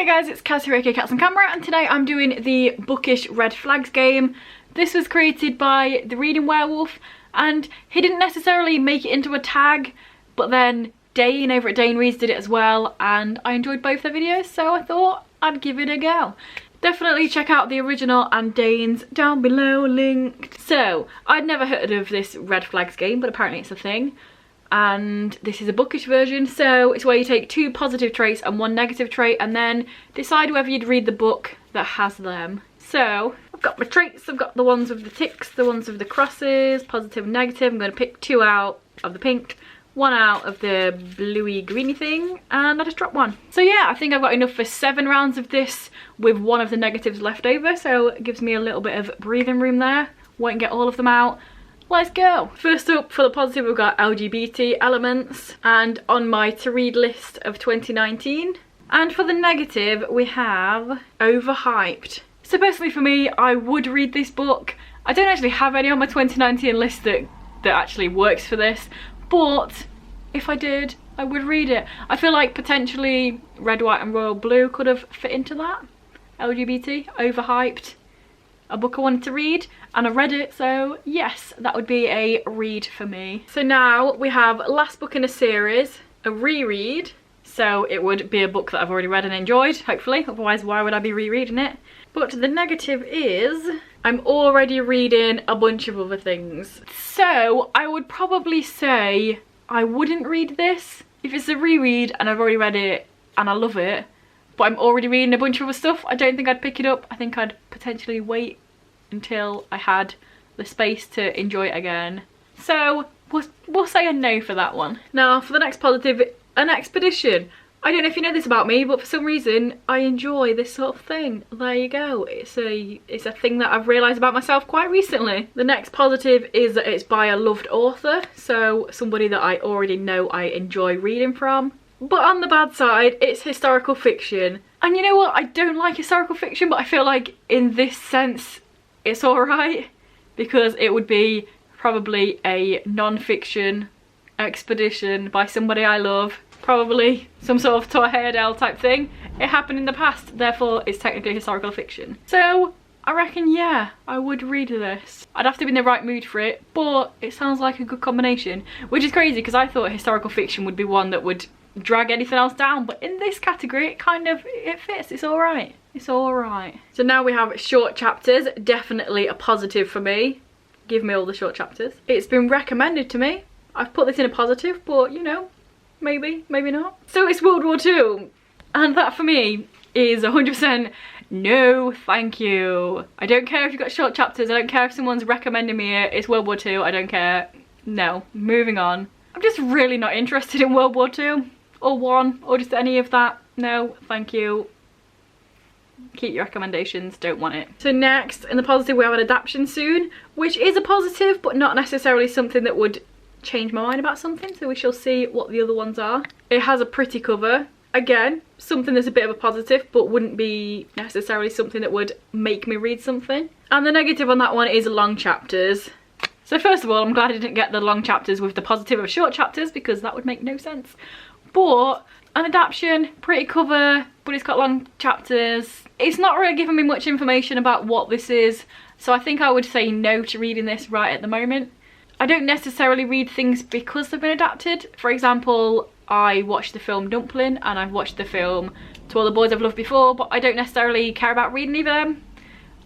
Hey guys, it's Cassie aka Cats on Camera, and today I'm doing the Bookish Red Flags game. This was created by the Reading Werewolf, and he didn't necessarily make it into a tag, but then Dane over at Dane Reads did it as well, and I enjoyed both their videos, so I thought I'd give it a go. Definitely check out the original and Dane's down below linked. So, I'd never heard of this Red Flags game, but apparently it's a thing. And this is a bookish version, so it's where you take 2 positive traits and 1 negative trait and then decide whether you'd read the book that has them. So I've got my traits, I've got the ones with the ticks, the ones with the crosses, positive and negative. I'm going to pick 2 out of the pink, 1 out of the bluey greeny thing, and I just dropped 1. So yeah, I think I've got enough for 7 rounds of this with 1 of the negatives left over, so it gives me a little bit of breathing room there. Won't get all of them out. Let's go. First up, for the positive, we've got LGBT elements, and on my to read list of 2019. And for the negative, we have overhyped. So personally for me, I would read this book. I don't actually have any on my 2019 list that actually works for this, but if I did, I would read it. I feel like potentially Red, White and Royal Blue could have fit into that. LGBT, overhyped. A book I wanted to read and I read it, so yes, that would be a read for me. So now we have last book in a series, a reread, so it would be a book that I've already read and enjoyed, hopefully, otherwise why would I be rereading it? But the negative is I'm already reading a bunch of other things. So I would probably say I wouldn't read this. If it's a reread and I've already read it and I love it, but I'm already reading a bunch of other stuff, I don't think I'd pick it up. I think I'd potentially wait until I had the space to enjoy it again. So we'll say a no for that one. Now for the next positive, an expedition. I don't know if you know this about me, but for some reason I enjoy this sort of thing. There you go. It's a thing that I've realised about myself quite recently. The next positive is that it's by a loved author, so somebody that I already know I enjoy reading from. But on the bad side, it's historical fiction. And you know what? I don't like historical fiction, but I feel like in this sense, it's alright. Because it would be probably a non-fiction expedition by somebody I love. Probably some sort of Tor Heyerdahl type thing. It happened in the past, therefore it's technically historical fiction. So I reckon, yeah, I would read this. I'd have to be in the right mood for it, but it sounds like a good combination. Which is crazy because I thought historical fiction would be one that would drag anything else down, but in this category it fits. It's all right. It's all right. So now we have short chapters. Definitely a positive for me. Give me all the short chapters. It's been recommended to me. I've put this in a positive, but you know, maybe not. So it's World War II, and that for me is 100% no thank you. I don't care if you've got short chapters. I don't care if someone's recommending me it. It's World War II. I don't care. No, moving on. I'm just really not interested in World War II. Or 1, or just any of that. No, thank you. Keep your recommendations, don't want it. So next, in the positive, we have an adaptation soon, which is a positive, but not necessarily something that would change my mind about something, so we shall see what the other ones are. It has a pretty cover. Again, something that's a bit of a positive, but wouldn't be necessarily something that would make me read something. And the negative on that one is long chapters. So first of all, I'm glad I didn't get the long chapters with the positive of short chapters, because that would make no sense. But an adaptation, pretty cover, but it's got long chapters. It's not really giving me much information about what this is, so I think I would say no to reading this right at the moment. I don't necessarily read things because they've been adapted. For example, I watched the film Dumpling and I've watched the film To All the Boys I've Loved Before, but I don't necessarily care about reading either of them.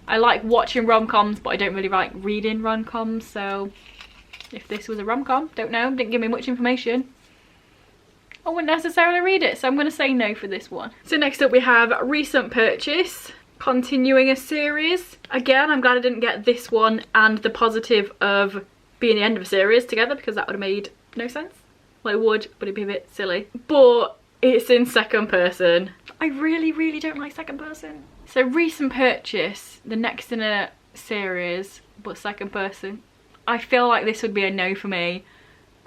I like watching rom-coms, but I don't really like reading rom-coms, so if this was a rom-com, don't know, didn't give me much information, I wouldn't necessarily read it, so I'm going to say no for this one. So next up we have recent purchase, continuing a series. Again, I'm glad I didn't get this one and the positive of being the end of a series together, because that would have made no sense. Well, it would, but it'd be a bit silly. But it's in second person. I really don't like second person. So recent purchase, the next in a series, but second person. I feel like this would be a no for me.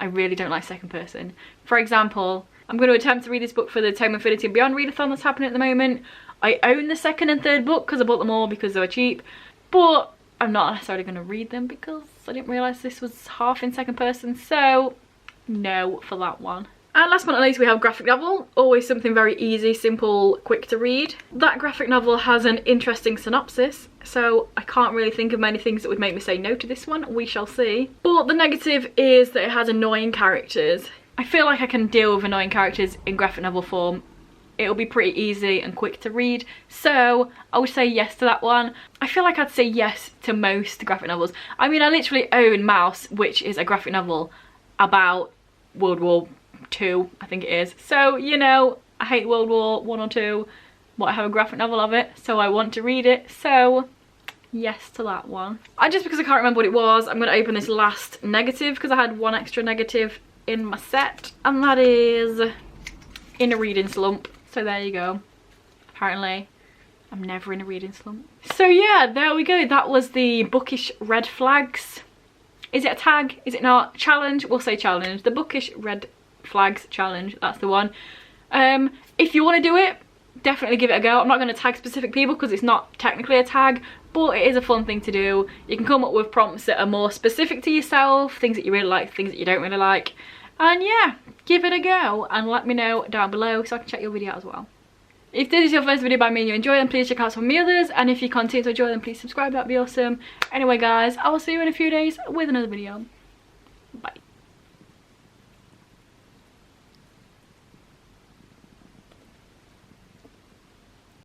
I really don't like second person. For example, I'm going to attempt to read this book for the Tome Infinity and Beyond readathon that's happening at the moment. I own the second and third book because I bought them all because they were cheap, but I'm not necessarily going to read them because I didn't realise this was half in second person, so no for that one. And last but not least, we have graphic novel. Always something very easy, simple, quick to read. That graphic novel has an interesting synopsis, so I can't really think of many things that would make me say no to this one. We shall see. But the negative is that it has annoying characters. I feel like I can deal with annoying characters in graphic novel form. It'll be pretty easy and quick to read, so I would say yes to that one. I feel like I'd say yes to most graphic novels. I mean, I literally own Mouse, which is a graphic novel about World War II, I think it is. So, you know, I hate World War I or II, but I have a graphic novel of it, so I want to read it, so yes to that one. Just because I can't remember what it was, I'm going to open this last negative, because I had one extra negative in my set, and that is In a Reading Slump. So there you go. Apparently, I'm never in a reading slump. So yeah, there we go. That was the Bookish red flags. Is it a tag? Is it not? Challenge? We'll say challenge. The Bookish red flags challenge. That's the one. If you want to do it, definitely give it a go. I'm not going to tag specific people because it's not technically a tag, but it is a fun thing to do. You can come up with prompts that are more specific to yourself, things that you really like, things that you don't really like. And yeah, give it a go and let me know down below so I can check your video out as well. If this is your first video by me and you enjoy them, please check out some of my others. And if you continue to enjoy them, please subscribe, that'd be awesome. Anyway guys, I will see you in a few days with another video. Bye.